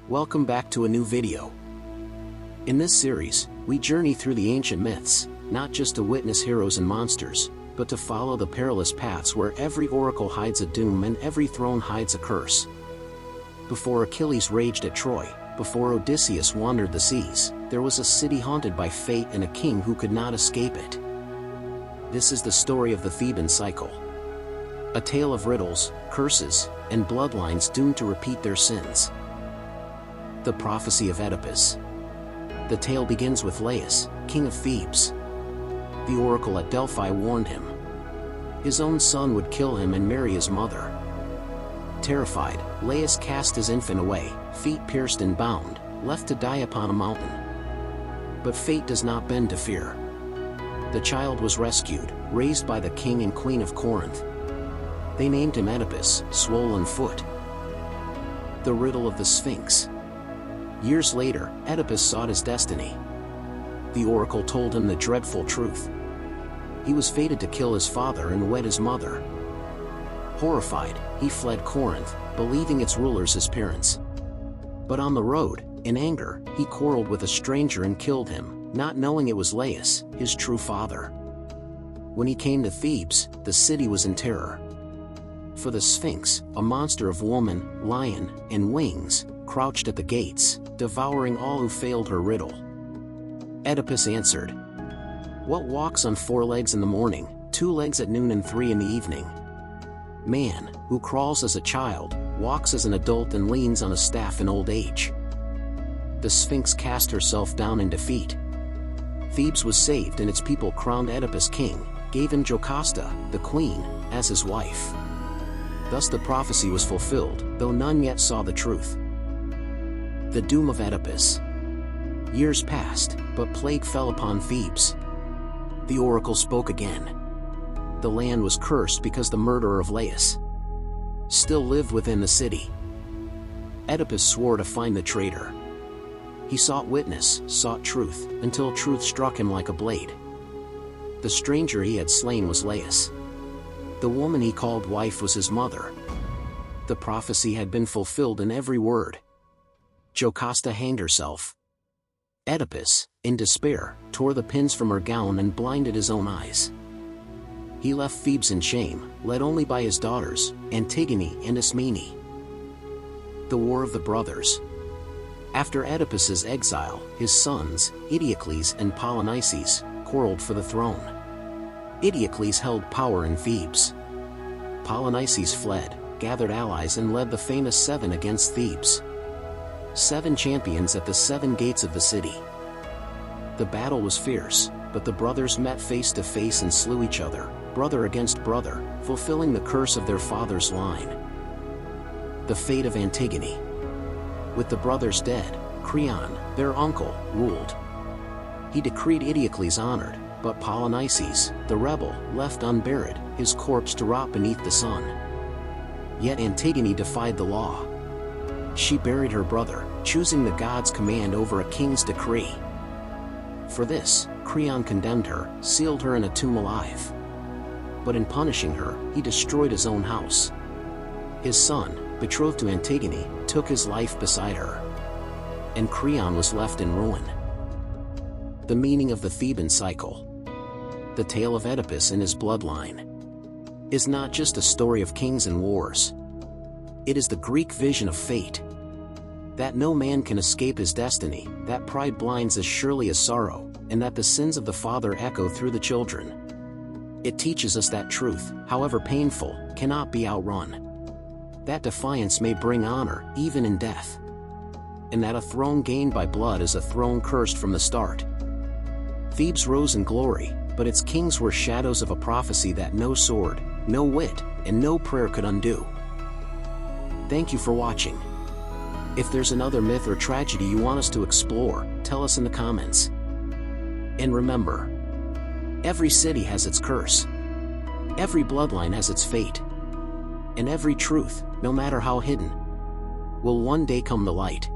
Welcome back to a new video. In this series, we journey through the ancient myths, not just to witness heroes and monsters, but to follow the perilous paths where every oracle hides a doom and every throne hides a curse. Before Achilles raged at Troy, before Odysseus wandered the seas, there was a city haunted by fate and a king who could not escape it. This is the story of the Theban Cycle. A tale of riddles, curses, and bloodlines doomed to repeat their sins. The prophecy of Oedipus. The tale begins with Laius, king of Thebes. The oracle at Delphi warned him. His own son would kill him and marry his mother. Terrified, Laius cast his infant away, feet pierced and bound, left to die upon a mountain. But fate does not bend to fear. The child was rescued, raised by the king and queen of Corinth. They named him Oedipus, swollen foot. The riddle of the Sphinx. Years later, Oedipus sought his destiny. The oracle told him the dreadful truth. He was fated to kill his father and wed his mother. Horrified, he fled Corinth, believing its rulers his parents. But on the road, in anger, he quarreled with a stranger and killed him, not knowing it was Laius, his true father. When he came to Thebes, the city was in terror. For the Sphinx, a monster of woman, lion, and wings, crouched at the gates, devouring all who failed her riddle. Oedipus answered, "What walks on 4 legs in the morning, 2 legs at noon and 3 in the evening? Man, who crawls as a child, walks as an adult and leans on a staff in old age." The Sphinx cast herself down in defeat. Thebes was saved and its people crowned Oedipus king, gave him Jocasta, the queen, as his wife. Thus the prophecy was fulfilled, though none yet saw the truth. The doom of Oedipus. Years passed, but plague fell upon Thebes. The oracle spoke again. The land was cursed because the murderer of Laius still lived within the city. Oedipus swore to find the traitor. He sought witness, sought truth, until truth struck him like a blade. The stranger he had slain was Laius. The woman he called wife was his mother. The prophecy had been fulfilled in every word. Jocasta hanged herself. Oedipus, in despair, tore the pins from her gown and blinded his own eyes. He left Thebes in shame, led only by his daughters, Antigone and Ismene. The War of the Brothers. After Oedipus's exile, his sons, Eteocles and Polynices, quarreled for the throne. Eteocles held power in Thebes. Polynices fled, gathered allies and led the famous 7 against Thebes. 7 champions at the 7 gates of the city. The battle was fierce, but the brothers met face to face and slew each other, brother against brother, fulfilling the curse of their father's line. The fate of Antigone. With the brothers dead, Creon, their uncle, ruled. He decreed Eteocles honored, but Polynices, the rebel, left unburied, his corpse to rot beneath the sun. Yet Antigone defied the law. She buried her brother, choosing the god's command over a king's decree. For this, Creon condemned her, sealed her in a tomb alive. But in punishing her, he destroyed his own house. His son, betrothed to Antigone, took his life beside her. And Creon was left in ruin. The meaning of the Theban Cycle. The tale of Oedipus and his bloodline is not just a story of kings and wars. It is the Greek vision of fate. That no man can escape his destiny, that pride blinds as surely as sorrow, and that the sins of the father echo through the children. It teaches us that truth, however painful, cannot be outrun. That defiance may bring honor, even in death. And that a throne gained by blood is a throne cursed from the start. Thebes rose in glory, but its kings were shadows of a prophecy that no sword, no wit, and no prayer could undo. Thank you for watching. If there's another myth or tragedy you want us to explore, tell us in the comments. And remember, every city has its curse. Every bloodline has its fate. And every truth, no matter how hidden, will one day come to light.